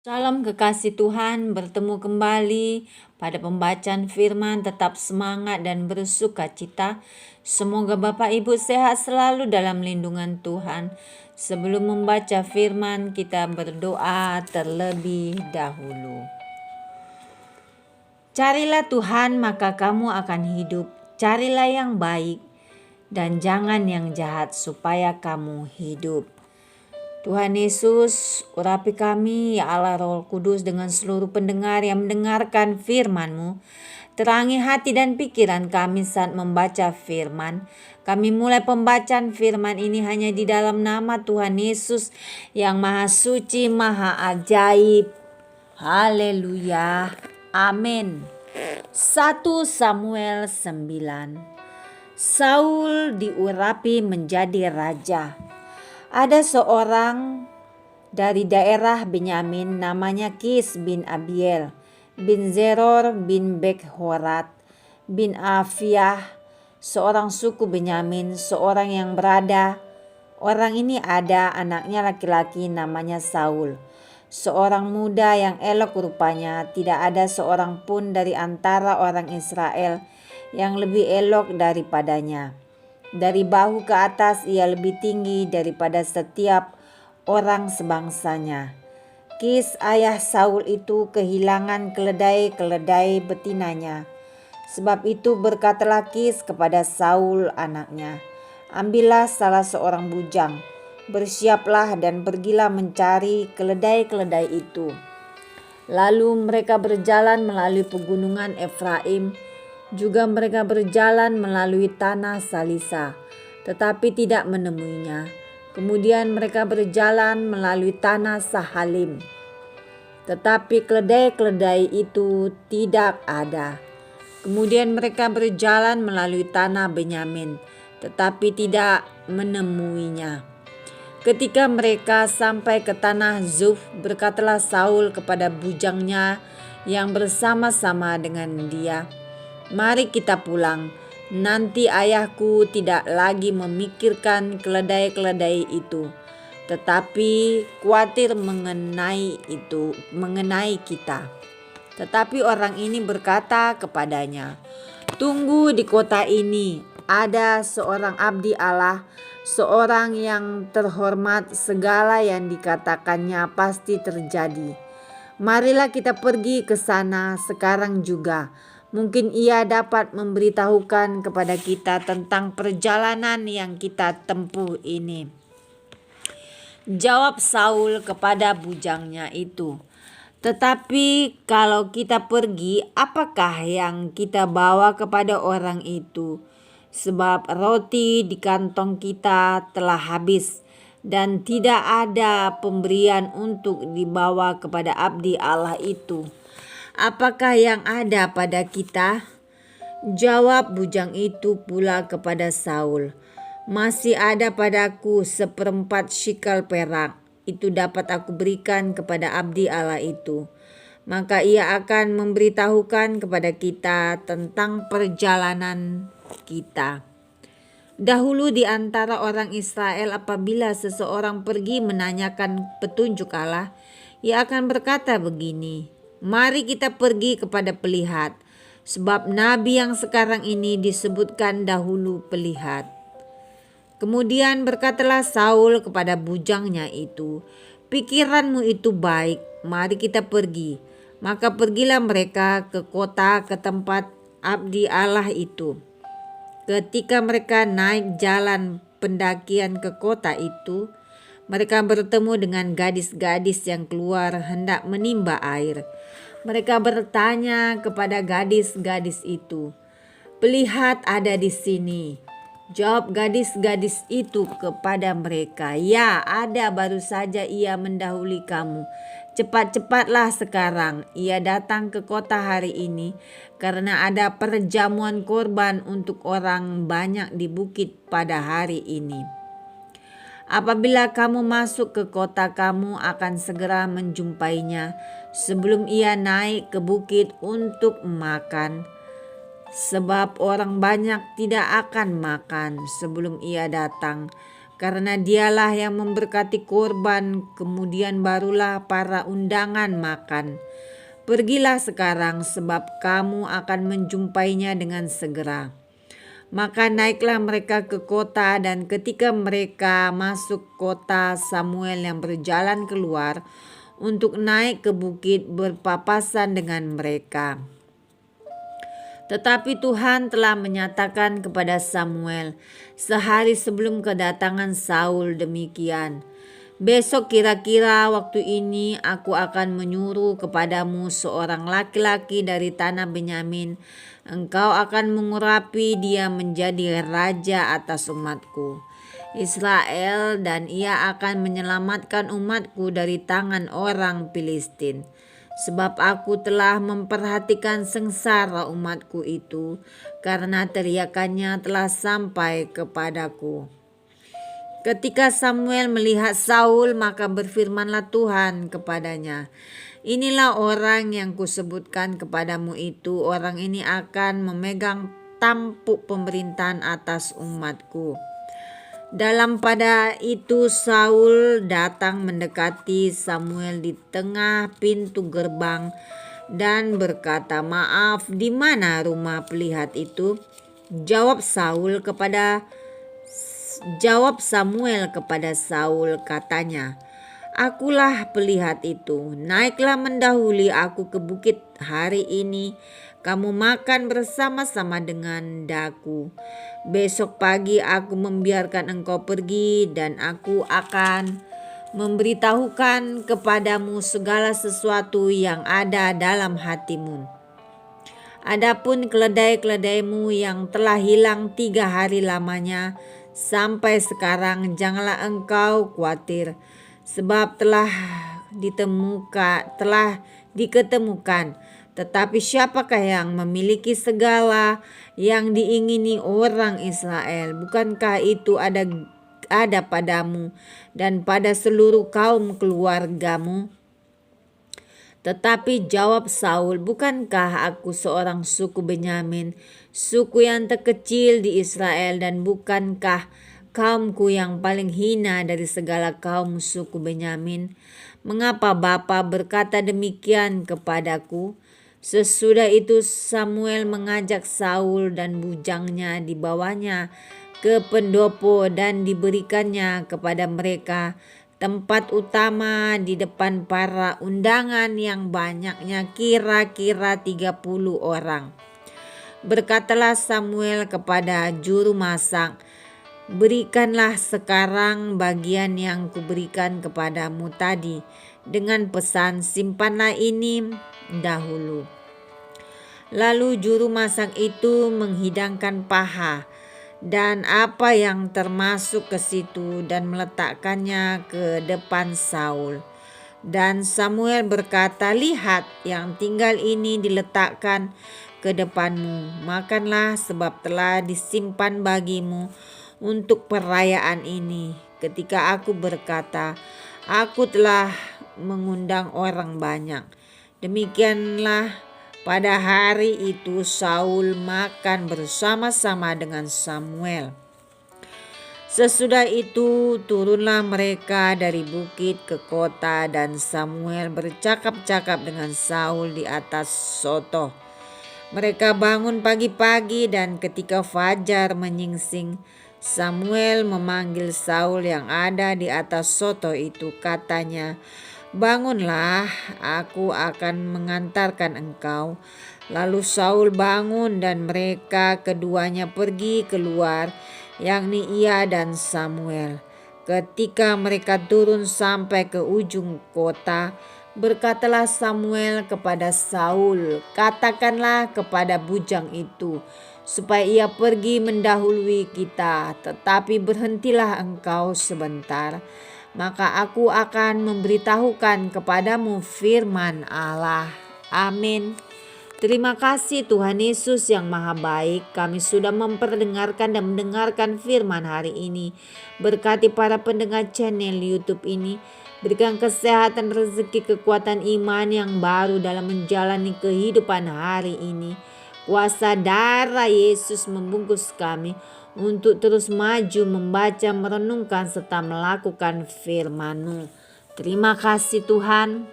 Salam kekasih Tuhan, bertemu kembali pada pembacaan firman. Tetap semangat dan bersuka cita. Semoga Bapak Ibu sehat selalu dalam lindungan Tuhan. Sebelum membaca firman, kita berdoa terlebih dahulu. Carilah Tuhan, maka kamu akan hidup. Carilah yang baik dan jangan yang jahat, supaya kamu hidup. Tuhan Yesus, urapi kami, ya Allah Roh Kudus, dengan seluruh pendengar yang mendengarkan firman-Mu. Terangi hati dan pikiran kami saat membaca firman. Kami mulai pembacaan firman ini hanya di dalam nama Tuhan Yesus yang Maha Suci, Maha Ajaib. Haleluya. Amin. 1 Samuel 9. Saul diurapi menjadi raja. Ada seorang dari daerah Benyamin namanya Kis bin Abiel, bin Zeror, bin Bekhorat, bin Afiah, seorang suku Benyamin, seorang yang berada. Orang ini ada anaknya laki-laki namanya Saul, seorang muda yang elok rupanya. Tidak ada seorang pun dari antara orang Israel yang lebih elok daripadanya. Dari bahu ke atas ia lebih tinggi daripada setiap orang sebangsanya. Kis ayah Saul itu kehilangan keledai-keledai betinanya. Sebab itu berkatalah Kis kepada Saul anaknya, ambillah salah seorang bujang, bersiaplah dan pergilah mencari keledai-keledai itu. Lalu mereka berjalan melalui pegunungan Efraim. Juga mereka berjalan melalui tanah Salisa, tetapi tidak menemuinya. Kemudian mereka berjalan melalui tanah Sahalim, tetapi keledai-keledai itu tidak ada. Kemudian mereka berjalan melalui tanah Benyamin, tetapi tidak menemuinya. Ketika mereka sampai ke tanah Zuf, berkatalah Saul kepada bujangnya yang bersama-sama dengan dia, mari kita pulang, nanti ayahku tidak lagi memikirkan keledai-keledai itu, tetapi khawatir mengenai kita. Tetapi orang ini berkata kepadanya, tunggu, di kota ini ada seorang abdi Allah, seorang yang terhormat, segala yang dikatakannya pasti terjadi. Marilah kita pergi ke sana sekarang juga. Mungkin ia dapat memberitahukan kepada kita tentang perjalanan yang kita tempuh ini. Jawab Saul kepada bujangnya itu, tetapi kalau kita pergi, apakah yang kita bawa kepada orang itu? Sebab roti di kantong kita telah habis, dan tidak ada pemberian untuk dibawa kepada abdi Allah itu. Apakah yang ada pada kita? Jawab bujang itu pula kepada Saul, masih ada padaku 1/4 shikal perak, itu dapat aku berikan kepada abdi Allah itu. Maka ia akan memberitahukan kepada kita tentang perjalanan kita. Dahulu di antara orang Israel, apabila seseorang pergi menanyakan petunjuk Allah, ia akan berkata begini, mari kita pergi kepada pelihat, sebab nabi yang sekarang ini disebutkan dahulu pelihat. Kemudian berkatalah Saul kepada bujangnya itu, pikiranmu itu baik, mari kita pergi. Maka pergilah mereka ke kota, ke tempat abdi Allah itu. Ketika mereka naik jalan pendakian ke kota itu, mereka bertemu dengan gadis-gadis yang keluar hendak menimba air. Mereka bertanya kepada gadis-gadis itu, pelihat ada di sini? Jawab gadis-gadis itu kepada mereka, ya ada, baru saja ia mendahului kamu. Cepat-cepatlah sekarang, ia datang ke kota hari ini, karena ada perjamuan korban untuk orang banyak di bukit pada hari ini. Apabila kamu masuk ke kota, kamu akan segera menjumpainya sebelum ia naik ke bukit untuk makan. Sebab orang banyak tidak akan makan sebelum ia datang, karena dialah yang memberkati korban, kemudian barulah para undangan makan. Pergilah sekarang, sebab kamu akan menjumpainya dengan segera. Maka naiklah mereka ke kota, dan ketika mereka masuk kota, Samuel yang berjalan keluar untuk naik ke bukit berpapasan dengan mereka. Tetapi Tuhan telah menyatakan kepada Samuel sehari sebelum kedatangan Saul demikian, "Besok kira-kira waktu ini aku akan menyuruh kepadamu seorang laki-laki dari tanah Benyamin. Engkau akan mengurapi dia menjadi raja atas umatku Israel, dan ia akan menyelamatkan umatku dari tangan orang Filistin. Sebab aku telah memperhatikan sengsara umatku itu, karena teriakannya telah sampai kepadaku." Ketika Samuel melihat Saul, maka berfirmanlah Tuhan kepadanya, "Inilah orang yang kusebutkan kepadamu itu. Orang ini akan memegang tampuk pemerintahan atas umatku." Pada itu Saul datang mendekati Samuel di tengah pintu gerbang dan berkata, "Maaf, di mana rumah pelihat itu?" Jawab Samuel kepada Saul, katanya, "Akulah pelihat itu. Naiklah mendahului aku ke bukit hari ini. Kamu makan bersama-sama dengan daku. Besok pagi aku membiarkan engkau pergi, dan aku akan memberitahukan kepadamu segala sesuatu yang ada dalam hatimu. Adapun keledai-keledaimu yang telah hilang 3 hari lamanya sampai sekarang, janganlah engkau khawatir, sebab telah diketemukan. Tetapi siapakah yang memiliki segala yang diingini orang Israel? Bukankah itu ada padamu dan pada seluruh kaum keluargamu?" Tetapi jawab Saul, "Bukankah aku seorang suku Benyamin, suku yang terkecil di Israel, dan bukankah kaumku yang paling hina dari segala kaum suku Benyamin? Mengapa Bapa berkata demikian kepadaku?" Sesudah itu Samuel mengajak Saul dan bujangnya, dibawanya ke pendopo dan diberikannya kepada mereka tempat utama di depan para undangan yang banyaknya kira-kira 30 orang. Berkatalah Samuel kepada juru masak, "Berikanlah sekarang bagian yang kuberikan kepadamu tadi, dengan pesan, simpanlah ini dahulu." Lalu juru masak itu menghidangkan paha dan apa yang termasuk ke situ dan meletakkannya ke depan Saul. Dan Samuel berkata, "Lihat, yang tinggal ini diletakkan ke depanmu. Makanlah, sebab telah disimpan bagimu untuk perayaan ini." Ketika aku berkata, "Aku telah mengundang orang banyak." Demikianlah pada hari itu Saul makan bersama-sama dengan Samuel. Sesudah itu turunlah mereka dari bukit ke kota, dan Samuel bercakap-cakap dengan Saul di atas sotoh. Mereka bangun pagi-pagi, dan ketika fajar menyingsing, Samuel memanggil Saul yang ada di atas sotoh itu. Katanya, "Bangunlah, aku akan mengantarkan engkau." Lalu Saul bangun, dan mereka keduanya pergi keluar, yakni ia dan Samuel. Ketika mereka turun sampai ke ujung kota, berkatalah Samuel kepada Saul, "Katakanlah kepada bujang itu supaya ia pergi mendahului kita, tetapi berhentilah engkau sebentar, maka aku akan memberitahukan kepadamu firman Allah." Amin. Terima kasih Tuhan Yesus yang Maha Baik. Kami sudah memperdengarkan dan mendengarkan firman hari ini. Berkati para pendengar channel YouTube ini. Berikan kesehatan, rezeki, kekuatan iman yang baru dalam menjalani kehidupan hari ini. Kuasa darah Yesus membungkus kami untuk terus maju membaca, merenungkan, serta melakukan firman-Mu. Terima kasih Tuhan.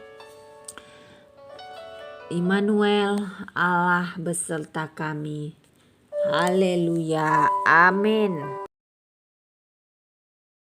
Immanuel, Allah beserta kami. Haleluya. Amin.